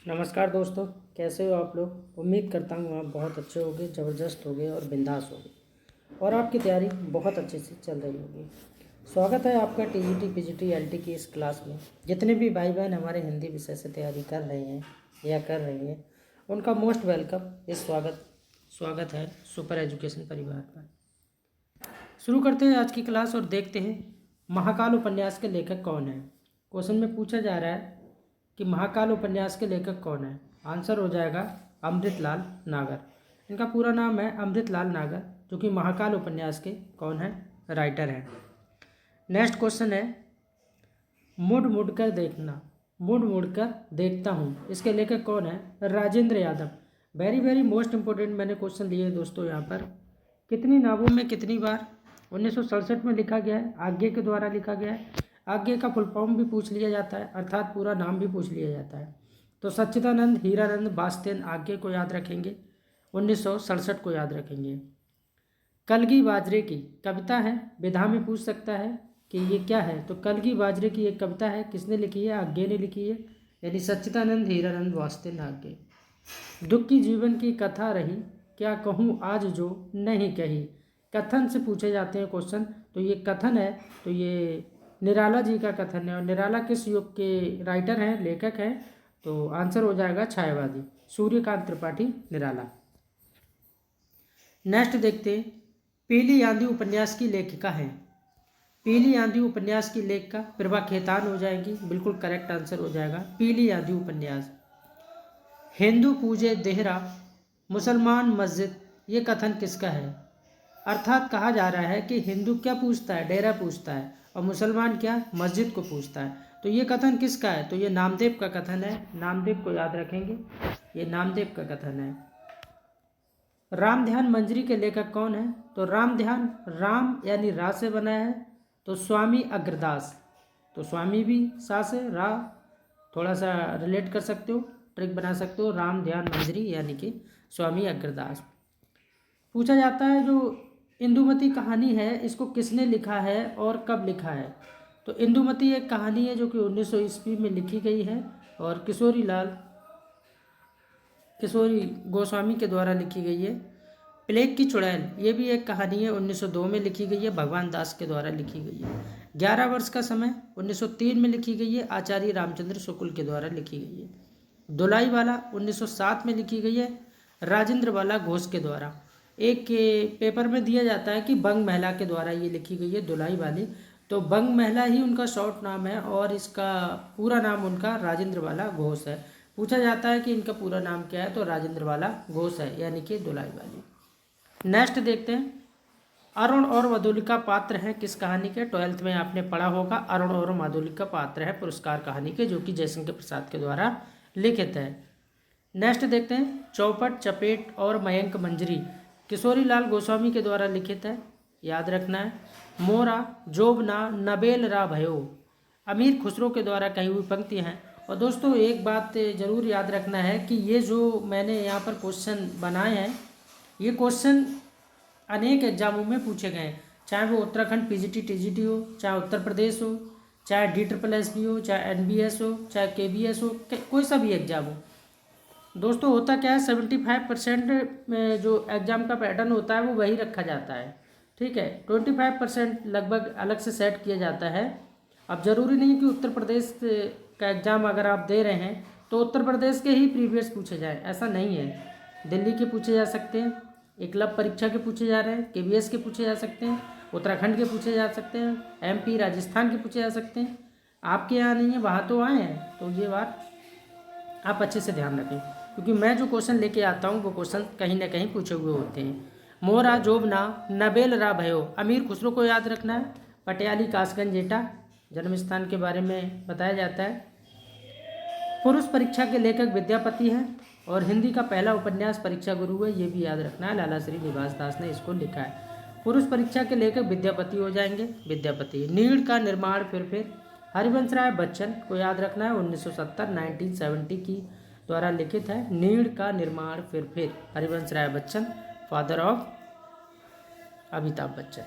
नमस्कार दोस्तों, कैसे हो आप लोग। उम्मीद करता हूँ आप बहुत अच्छे होंगे, ज़बरदस्त होंगे और बिंदास होंगे और आपकी तैयारी बहुत अच्छे से चल रही होगी। स्वागत है आपका टीजीटी पीजीटी एलटी की इस क्लास में। जितने भी भाई बहन हमारे हिंदी विषय से तैयारी कर रहे हैं या कर रही हैं, उनका मोस्ट वेलकम। इस स्वागत है सुपर एजुकेशन परिवार में। शुरू करते हैं आज की क्लास और देखते हैं महाकाल उपन्यास के लेखक कौन है। क्वेश्चन में पूछा जा रहा है कि महाकाल उपन्यास के लेखक कौन है। आंसर हो जाएगा अमृतलाल नागर। इनका पूरा नाम है अमृतलाल नागर, जो कि महाकाल उपन्यास के कौन है, राइटर हैं। नेक्स्ट क्वेश्चन है मुड़ मुड़ कर देखना, मुड़ मुड़ कर देखता हूँ, इसके लेखक कौन है, Rajendra Yadav. Very very most important मैंने क्वेश्चन लिए हैं दोस्तों। यहाँ पर कितनी नावों में कितनी बार 1967 में लिखा गया है, आज्ञे के द्वारा लिखा गया है। आज्ञे का फुल फॉर्म भी पूछ लिया जाता है, अर्थात पूरा नाम भी पूछ लिया जाता है। तो सच्चिदानंद हीरानंद बास्तेन आज्ञे को याद रखेंगे, 1967 को याद रखेंगे। कलगी बाजरे की कविता है, विधा में पूछ सकता है कि ये क्या है, तो कलगी बाजरे की एक कविता है, किसने लिखी है, आज्ञे ने लिखी है, यानी सच्चिदानंद हीरानंद बास्तेन आज्ञे। दुख की जीवन की कथा रही, क्या कहूँ आज जो नहीं कही। कथन से पूछे जाते हैं क्वेश्चन, तो ये कथन है, तो ये निराला जी का कथन है। और निराला किस युग के राइटर हैं, लेखक हैं, तो आंसर हो जाएगा छायावादी, सूर्यकांत त्रिपाठी निराला। नेक्स्ट देखते हैं पीली आंधी उपन्यास की लेखिका है। पीली आंधी उपन्यास की लेखिका प्रभा खेतान हो जाएगी, बिल्कुल करेक्ट आंसर हो जाएगा पीली आंधी उपन्यास। हिंदू पूजे देहरा, मुसलमान मस्जिद, ये कथन किसका है। अर्थात कहा जा रहा है कि हिंदू क्या पूछता है, डेरा पूछता है, और मुसलमान क्या, मस्जिद को पूछता है। तो ये कथन किसका है, तो ये नामदेव का कथन है। नामदेव को याद रखेंगे, ये नामदेव का कथन है। राम ध्यान मंजरी के लेखक कौन है, तो राम ध्यान राम यानी रा से बना है, तो स्वामी अग्रदास। तो स्वामी भी सा से, रा थोड़ा सा रिलेट कर सकते हो, ट्रिक बना सकते हो। राम ध्यान मंजरी यानी कि स्वामी अग्रदास। पूछा जाता है जो इंदुमती कहानी है, इसको किसने लिखा है और कब लिखा है। तो इंदुमती एक कहानी है जो कि 1900 ईस्वी में लिखी गई है और किशोरी गोस्वामी के द्वारा लिखी गई है। प्लेग की चुड़ैल ये भी एक कहानी है, 1902 में लिखी गई है, भगवान दास के द्वारा लिखी गई है। 11 वर्ष का समय 1903 में लिखी गई है, आचार्य रामचंद्र शुक्ल के द्वारा लिखी गई है। दुलाई वाला 1907 में लिखी गई है, राजेंद्र वाला घोष के द्वारा। एक पेपर में दिया जाता है कि बंग महिला के द्वारा ये लिखी गई है दुलाई वाली, तो बंग महिला ही उनका शॉर्ट नाम है और इसका पूरा नाम उनका राजेंद्र वाला घोष है। पूछा जाता है कि इनका पूरा नाम क्या है, तो राजेंद्र वाला घोष है, यानी कि दुलाई वाली। नेक्स्ट देखते हैं अरुण और मधुलिका पात्र हैं किस कहानी के। 12th में आपने पढ़ा होगा, अरुण और मधुलिका पात्र है पुरस्कार कहानी के, जो कि जयशंकर प्रसाद के द्वारा लिखित है। नेक्स्ट देखते हैं चौपट चपेट और मयंक मंजरी किशोरी लाल गोस्वामी के द्वारा लिखित है, याद रखना है। मोरा जोबना नबेल रा भयो अमीर खुसरो के द्वारा कही हुई पंक्तियाँ हैं। और दोस्तों एक बात जरूर याद रखना है कि ये जो मैंने यहाँ पर क्वेश्चन बनाए हैं, ये क्वेश्चन अनेक एग्जामों में पूछे गए हैं, चाहे वो उत्तराखंड पीजीटी टीजीटी हो, चाहे उत्तर प्रदेश हो, चाहे DSSB हो, चाहे NBS हो, चाहे KBS हो, कोई सा भी एग्जाम हो। दोस्तों होता क्या है, 75% में जो एग्ज़ाम का पैटर्न होता है वो वही रखा जाता है, ठीक है। 25% लगभग अलग से सेट किया जाता है। अब ज़रूरी नहीं कि उत्तर प्रदेश का एग्ज़ाम अगर आप दे रहे हैं तो उत्तर प्रदेश के ही प्रीवियस पूछे जाए, ऐसा नहीं है। दिल्ली के पूछे जा सकते हैं, एकलव्य परीक्षा के पूछे जा रहे हैं, KBS के पूछे जा सकते हैं, उत्तराखंड के पूछे जा सकते हैं, MP राजस्थान के पूछे जा सकते हैं। आपके यहाँ नहीं है, वहाँ तो आए हैं, तो ये बात आप अच्छे से ध्यान रखें, क्योंकि मैं जो क्वेश्चन लेके आता हूँ वो क्वेश्चन कहीं ना कहीं पूछे हुए होते हैं। मोरा जोबना नबेल रा भयो अमीर खुसरो को याद रखना है। पटियाली कासगंज एटा जन्म स्थान के बारे में बताया जाता है। पुरुष परीक्षा के लेखक विद्यापति हैं और हिंदी का पहला उपन्यास परीक्षा गुरु है, ये भी याद रखना है, लाला श्री निवास दास ने इसको लिखा है। पुरुष परीक्षा के लेखक विद्यापति हो जाएंगे, विद्यापति। नीड़ का निर्माण फिर हरिवंश राय बच्चन को याद रखना है, 1970 की द्वारा लिखित है। नीड़ का निर्माण फिर हरिवंश राय बच्चन, फादर ऑफ अमिताभ बच्चन।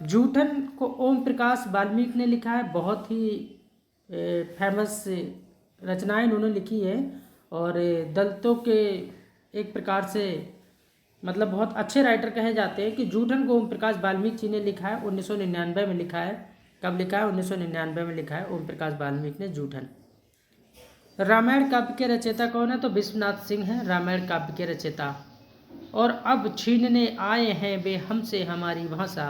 जूठन को ओम प्रकाश वाल्मीकि ने लिखा है, बहुत ही फेमस रचनाएं उन्होंने लिखी है और दलितों के एक प्रकार से मतलब बहुत अच्छे राइटर कहे जाते हैं कि जूठन को ओम प्रकाश वाल्मीकि जी ने लिखा है 1999 में लिखा है। कब लिखा है? 1999 में लिखा है ओम प्रकाश वाल्मीकि ने जूठन। रामायण काव्य के रचयिता कौन है? तो विश्वनाथ सिंह हैं रामायण काव्य के रचयिता। और अब छीनने आए हैं वे हमसे हमारी भाषा,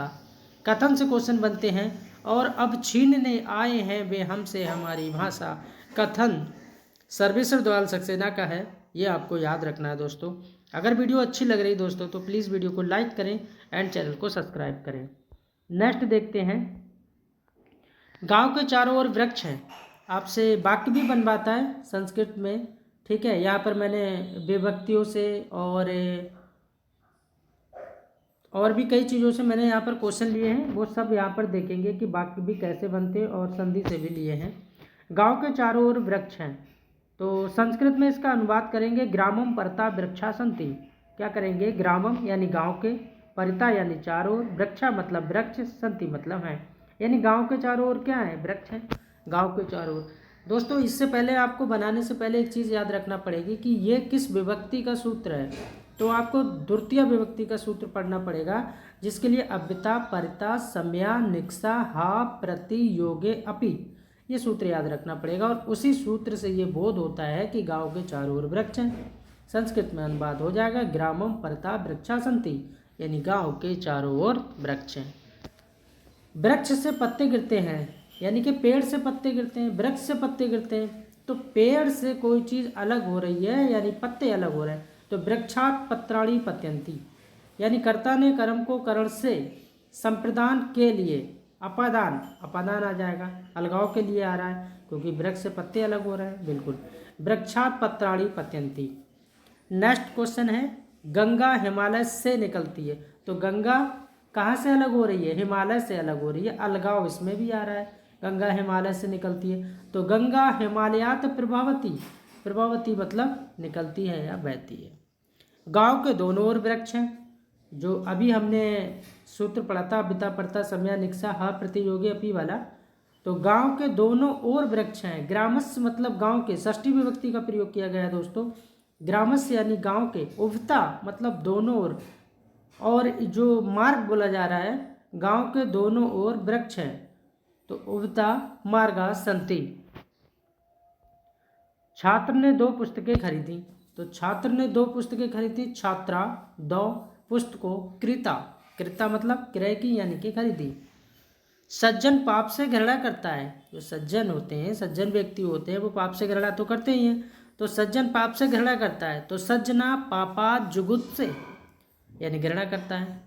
कथन से क्वेश्चन बनते हैं। और अब छीनने आए हैं वे हमसे हमारी भाषा, कथन सर्वेश्वर दयाल सक्सेना का है। ये आपको याद रखना है दोस्तों। अगर वीडियो अच्छी लग रही दोस्तों तो प्लीज़ वीडियो को लाइक करें एंड चैनल को सब्सक्राइब करें। नेक्स्ट देखते हैं, गांव के चारों ओर वृक्ष हैं। आपसे वाक्य भी बनवाता है संस्कृत में, ठीक है। यहाँ पर मैंने विभक्तियों से और भी कई चीज़ों से मैंने यहाँ पर क्वेश्चन लिए हैं, वो सब यहाँ पर देखेंगे कि वाक्य भी कैसे बनते हैं, और संधि से भी लिए हैं। गांव के चारों ओर वृक्ष हैं, तो संस्कृत में इसका अनुवाद करेंगे ग्रामम परता वृक्षा संति। क्या करेंगे? ग्रामम यानी गांव के, परिता यानी चारों ओर, वृक्षा मतलब वृक्ष, संति मतलब है, यानी गांव के चारों ओर क्या है? वृक्ष है गांव के चारों ओर। दोस्तों इससे पहले आपको बनाने से पहले एक चीज़ याद रखना पड़ेगी कि ये किस विभक्ति का सूत्र है। तो आपको द्वितीय विभक्ति का सूत्र पढ़ना पड़ेगा, जिसके लिए अव्यता, परिता, सम्या, निक्सा, हा, प्रति, योगे, अपि, ये सूत्र याद रखना पड़ेगा। और उसी सूत्र से ये बोध होता है कि गांव के चारों ओर वृक्ष हैं। संस्कृत में अनुवाद हो जाएगा ग्रामम परता वृक्षा संति, यानी गांव के चारों ओर वृक्ष हैं। वृक्ष से पत्ते गिरते हैं, यानी कि पेड़ से पत्ते गिरते हैं, वृक्ष से पत्ते गिरते हैं। तो पेड़ से कोई चीज़ अलग हो रही है, यानी पत्ते अलग हो रहे हैं, तो वृक्षात पत्राणि पत्यंती, यानी कर्ता ने कर्म को करण से संप्रदान के लिए, अपादान, अपादान आ जाएगा, अलगाव के लिए आ रहा है, क्योंकि वृक्ष से पत्ते अलग हो रहे हैं। बिल्कुल, वृक्षात पत्राणि पत्यंती। नेक्स्ट क्वेश्चन है, गंगा हिमालय से निकलती है, तो गंगा कहाँ से अलग हो रही है? हिमालय से अलग हो रही है, अलगाव इसमें भी आ रहा है, गंगा हिमालय से निकलती है। तो गंगा हिमालयात प्रभावती, प्रभावती मतलब निकलती है या बहती है। गांव के दोनों ओर वृक्ष हैं, जो अभी हमने सूत्र पढ़ा था, अभिता, परता, सम्या, निक्सा, हा, प्रतियोगी, अपी वाला। तो गांव के दोनों ओर वृक्ष हैं। ग्रामस्य मतलब गांव के, षष्ठी विभक्ति का प्रयोग किया गया है दोस्तों। ग्रामस्य यानी गांव के, उभता मतलब दोनों ओर, और जो मार्ग बोला जा रहा है, गांव के दोनों ओर वृक्ष हैं, तो उभता मार्गा संति। छात्र ने 2 पुस्तकें खरीदी, तो छात्र ने 2 पुस्तकें खरीदी, छात्रा 2 पुस्तकों, क्रेता, क्रेता मतलब क्रय की यानी कि खरीदी। सज्जन पाप से घृणा करता है, जो सज्जन होते हैं, सज्जन व्यक्ति होते हैं, वो पाप से घृणा तो करते ही हैं। तो सज्जन पाप से घृणा करता है, तो सज्जना पापात जुगुत्से, यानी घृणा करता है।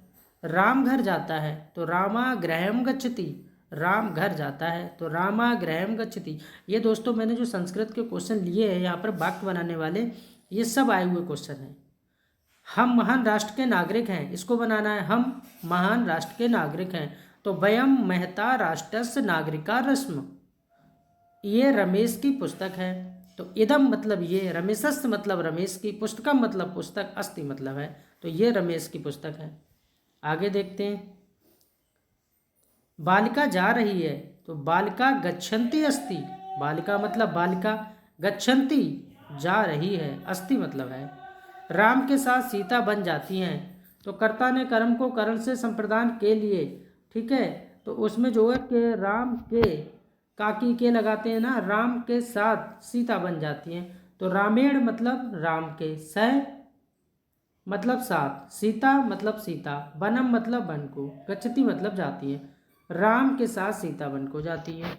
राम घर जाता है, तो रामा गृहम गच्छति, राम घर जाता है, तो रामा गृहम गच्छति। ये दोस्तों मैंने जो संस्कृत के क्वेश्चन लिए हैं यहाँ पर वाक्य बनाने वाले, ये सब आए हुए क्वेश्चन हैं। हम महान राष्ट्र के नागरिक हैं, इसको बनाना है, हम महान राष्ट्र के नागरिक हैं, तो वयम महता राष्ट्रस्य नागरिका रस्म, ये रमेश की पुस्तक है। तो इदम मतलब ये, रमेशस्य मतलब रमेश की, पुस्तकम मतलब पुस्तक, अस्ति मतलब है, तो ये रमेश की पुस्तक है। आगे देखते हैं, बालिका जा रही है, तो बालिका गच्छन्ति अस्ति, बालिका मतलब बालिका, गच्छन्ति जा रही है, अस्ति मतलब है। राम के साथ सीता बन जाती हैं, तो कर्ता ने कर्म को करण से संप्रदान के लिए, ठीक है। तो उसमें जो है कि राम के, काकी के लगाते हैं ना, राम के साथ सीता बन जाती हैं, तो रामेण मतलब राम के, सह मतलब साथ, सीता मतलब सीता, बनम मतलब वन को, गच्छति मतलब जाती है, राम के साथ सीता वन को जाती है।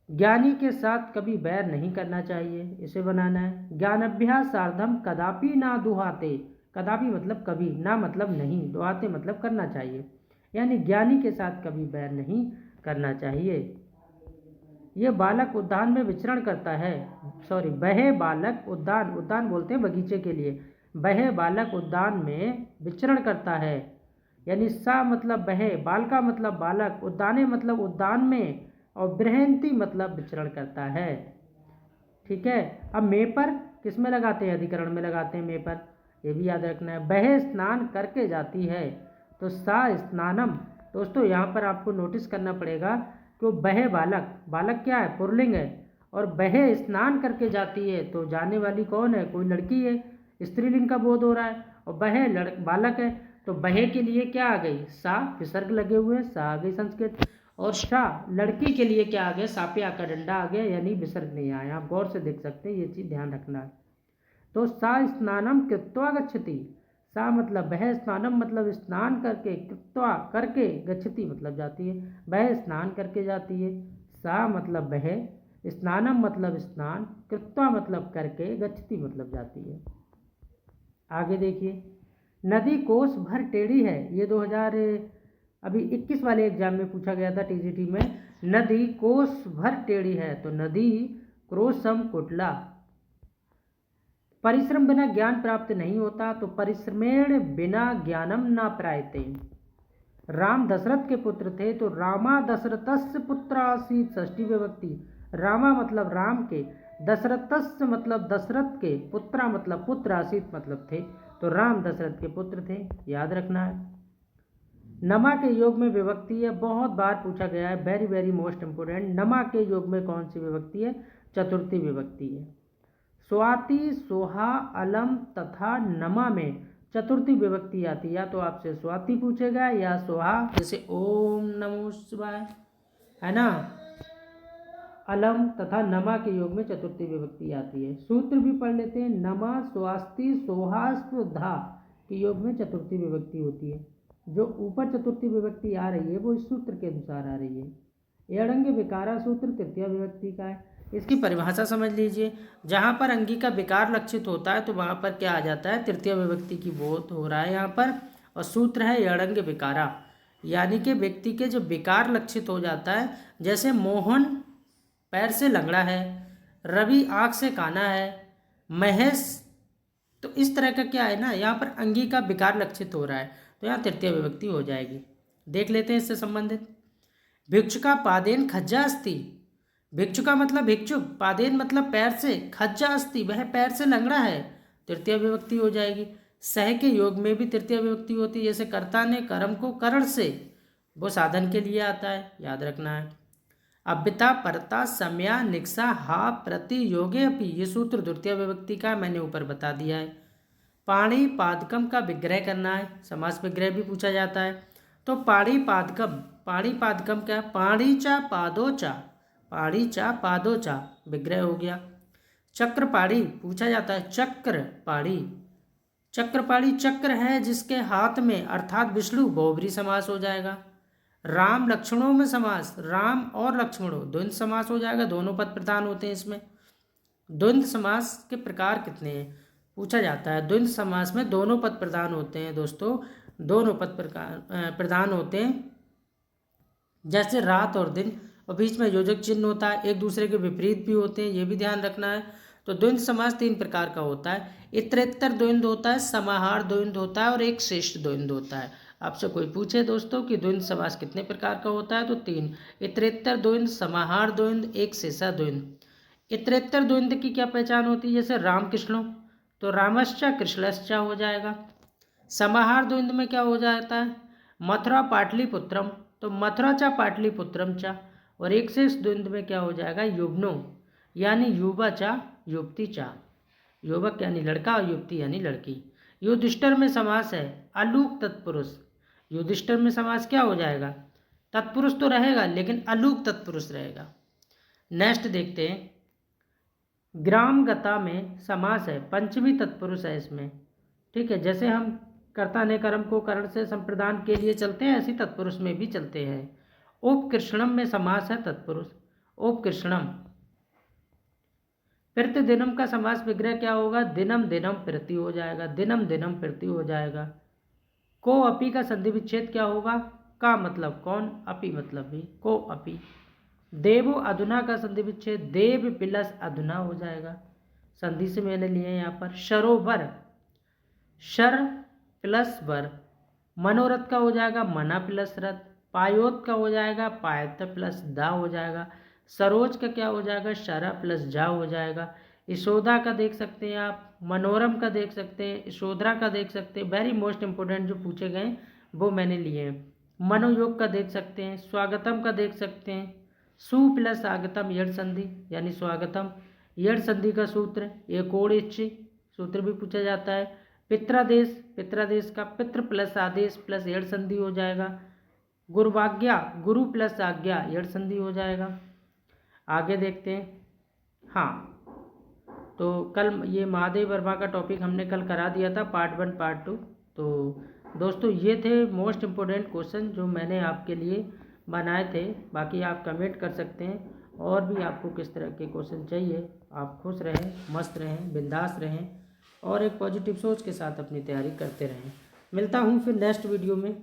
ज्ञानी के साथ कभी बैर नहीं करना चाहिए, इसे बनाना है। ज्ञानाभ्यास सार्धम कदापि ना दुहाते, कदापि मतलब कभी, ना मतलब नहीं, दुहाते मतलब करना चाहिए, यानी ज्ञानी के साथ कभी बैर नहीं करना चाहिए। ये बालक उद्यान में विचरण करता है, सॉरी, वह बालक उद्यान, उद्यान बोलते हैं बगीचे के लिए, वह बालक उद्यान में विचरण करता है, यानी सा मतलब वह, बाल का मतलब बालक, उद्याने मतलब उद्यान में, और बृहंती मतलब विचरण करता है, ठीक है। अब मे पर किस में लगाते हैं? अधिकरण में लगाते हैं मे पर, ये भी याद रखना है। वह स्नान करके जाती है, तो सा स्नानम। दोस्तों यहाँ पर आपको नोटिस करना पड़ेगा कि वह बालक, बालक क्या है? पुल्लिंग है, और वह स्नान करके जाती है, तो जाने वाली कौन है, कोई लड़की है, स्त्रीलिंग का बोध हो रहा है। और वह बालक है, तो वह के लिए क्या आ गई, सा, विसर्ग लगे हुए, सा आ गई संस्कृत। और शाह लड़की के लिए क्या आ गया, साप्या का डंडा आ गया, यानी विसर्ग नहीं आया। आप गौर से देख सकते हैं, ये चीज़ ध्यान रखना है। तो सा स्नानम कृत्वा गच्छति, सा मतलब वह, स्नानम मतलब स्नान करके, कृत्वा करके, गच्छति मतलब जाती है, वह स्नान करके जाती है। सा मतलब वह, स्नानम मतलब स्नान, कृत्वा मतलब करके, गच्छति मतलब जाती है। आगे देखिए, नदी कोस भर टेढ़ी है, ये 2021 वाले एग्जाम में पूछा गया था टीजीटी में। नदी कोस भर टेढ़ी है, तो नदी क्रोशम कुटला। परिश्रम बिना ज्ञान प्राप्त नहीं होता, तो परिश्रमेण बिना ज्ञानम न प्रायते। राम दशरथ के पुत्र थे, तो रामा दशरथस्य पुत्र आसीत, षष्ठी विभक्ति। रामा मतलब राम के, दशरथस्य मतलब दशरथ के, पुत्रा मतलब पुत्र, आसीत मतलब थे, तो राम दशरथ के पुत्र थे, याद रखना है। नमा के योग में विभक्ति है, बहुत बार पूछा गया है, वेरी वेरी मोस्ट इंपोर्टेंट। नमा के योग में कौन सी विभक्ति है, चतुर्थी विभक्ति है। स्वाति, सोहा, अलम तथा नमा में चतुर्थी विभक्ति आती है, या तो आपसे स्वाति पूछेगा या सोहा, जैसे ओम नमो शिवाय, है ना। अलम तथा नमा के योग में चतुर्थी विभक्ति आती है। सूत्र भी पढ़ लेते हैं, नमा, स्वास्ति, सोहा, स्पृधा के योग में चतुर्थी विभक्ति होती है। जो ऊपर चतुर्थी विभक्ति आ रही है वो इस सूत्र के अनुसार आ रही है। एड़ंग विकारा सूत्र तृतीय विभक्ति का है। इसकी परिभाषा समझ लीजिए, जहाँ पर अंगी का विकार लक्षित होता है तो वहाँ पर क्या आ जाता है, तृतीय विभक्ति की बोध हो रहा है यहाँ पर। और सूत्र है एड़ंग विकारा, यानी कि व्यक्ति के जो विकार लक्षित हो जाता है, जैसे मोहन पैर से लंगड़ा है, रवि आँख से काना है, महेश, तो इस तरह का क्या है ना, यहाँ पर अंगी का विकार लक्षित हो रहा है, तो यहाँ तृतीय विभक्ति हो जाएगी। देख लेते हैं इससे संबंधित। भिक्षुका पादेन खज्जा अस्ति, भिक्षुका मतलब भिक्षुक, पादेन मतलब पैर से, खज्जा अस्ति वह पैर से लंगड़ा है, तृतीय विभक्ति हो जाएगी। सह के योग में भी तृतीय विभक्ति होती है, जैसे कर्ता ने कर्म को करण से, वो साधन के लिए आता है, याद रखना है। अभ्यता, परता, सम्या, निक्सा, हा, प्रति, योगे अपि, ये सूत्र द्वितीय विभक्ति का मैंने ऊपर बता दिया है। पाणी पादकम का विग्रह करना है, समास विग्रह भी पूछा जाता है। तो पाणी पादकम, पाणी पादकम क्या, पाणी चा पादो चा, पाणी चा पादो चा विग्रह हो गया। चक्र पाणी पूछा जाता है, चक्र पाणी, चक्र पाणी चक्र है जिसके हाथ में, अर्थात विष्णु, बहुब्री समास हो जाएगा। राम लक्ष्मणों में समास, राम और लक्ष्मणों द्वंद्व समास हो जाएगा, दोनों पद प्रधान होते हैं इसमें। द्वंद्व समास के प्रकार कितने हैं पूछा जाता है। द्वंद्व समास में दोनों पद प्रधान होते हैं दोस्तों, दोनों पद प्रधान होते हैं, जैसे रात और दिन, और बीच में योजक चिन्ह होता है, एक दूसरे के विपरीत भी होते हैं, ये भी ध्यान रखना है। तो द्वंद्व समास 3 प्रकार का होता है, इतरेत्तर द्वंद्व होता है, समाहार द्वंद्व होता है, और एक श्रेष्ठ द्वंद्व होता है। आपसे कोई पूछे दोस्तों कि द्वंद्व समास कितने प्रकार का होता है, तो 3, इतरेत्तर द्वंद्व, समाहार द्वंद्व, एक शेषा द्वंद्व। इतरेत्तर द्वंद्व की क्या पहचान होती है, जैसे राम कृष्णों, तो रामश्चा कृष्णश्चा हो जाएगा। समाहार द्वंद्व में क्या हो जाता है, मथुरा पाटलिपुत्रम, तो मथुरा चा पाटलिपुत्रम चा। और एक शेष द्वंद्व में क्या हो जाएगा, युवनो, यानी युवा चा युवती चा, युवक यानी लड़का और युवती यानी लड़की। युधिष्ठिर में समास है अलूक तत्पुरुष, युधिष्ठिर में समास क्या हो जाएगा, तत्पुरुष तो रहेगा लेकिन अलूक तत्पुरुष रहेगा। नेक्स्ट देखते हैं, ग्रामगता में समास है, पंचमी तत्पुरुष है इसमें, ठीक है। जैसे हम कर्ता ने कर्म को करण से संप्रदान के लिए चलते हैं, ऐसी तत्पुरुष में भी चलते हैं। उपकृष्णम में समास है तत्पुरुष, उपकृष्णम। प्रति दिनम का समास विग्रह क्या होगा, दिनम दिनम प्रति हो जाएगा, दिनम दिनम प्रति हो जाएगा। को अपी का संधि विच्छेद क्या होगा, का मतलब कौन, अपी मतलब भी, को अपी। देवो अधुना का संधि विच्छेद देव प्लस अधुना हो जाएगा, संधि से मैंने लिए यहाँ पर। सरोवर, शर प्लस वर। मनोरथ का हो जाएगा मना प्लस रथ। पायोत का हो जाएगा पायत प्लस दा हो जाएगा। सरोज का क्या हो जाएगा, शरा प्लस जा हो जाएगा। यशोदा का देख सकते हैं आप, मनोरम का देख सकते हैं, यशोधरा का देख सकते हैं। वेरी मोस्ट इंपोर्टेंट जो पूछे गए वो मैंने लिए हैं। मनोयोग का देख सकते हैं, स्वागतम का देख सकते हैं, सु प्लस आगतम यड़ संधि यानी स्वागतम, यड़ संधि का सूत्र एक और इच्छि सूत्र भी पूछा जाता है। पित्रादेश, पित्रादेश का पित्र प्लस आदेश प्लस यड़ संधि हो जाएगा। गुरुवाज्ञा, गुरु प्लस आज्ञा यड़ संधि हो जाएगा। आगे देखते हैं। हाँ, तो कल ये महादेव वर्मा का टॉपिक हमने कल करा दिया था, पार्ट 1 पार्ट 2। तो दोस्तों ये थे मोस्ट इम्पोर्टेंट क्वेश्चन जो मैंने आपके लिए बनाए थे। बाकी आप कमेंट कर सकते हैं और भी आपको किस तरह के क्वेश्चन चाहिए। आप खुश रहें, मस्त रहें, बिंदास रहें और एक पॉजिटिव सोच के साथ अपनी तैयारी करते रहें। मिलता हूँ फिर नेक्स्ट वीडियो में।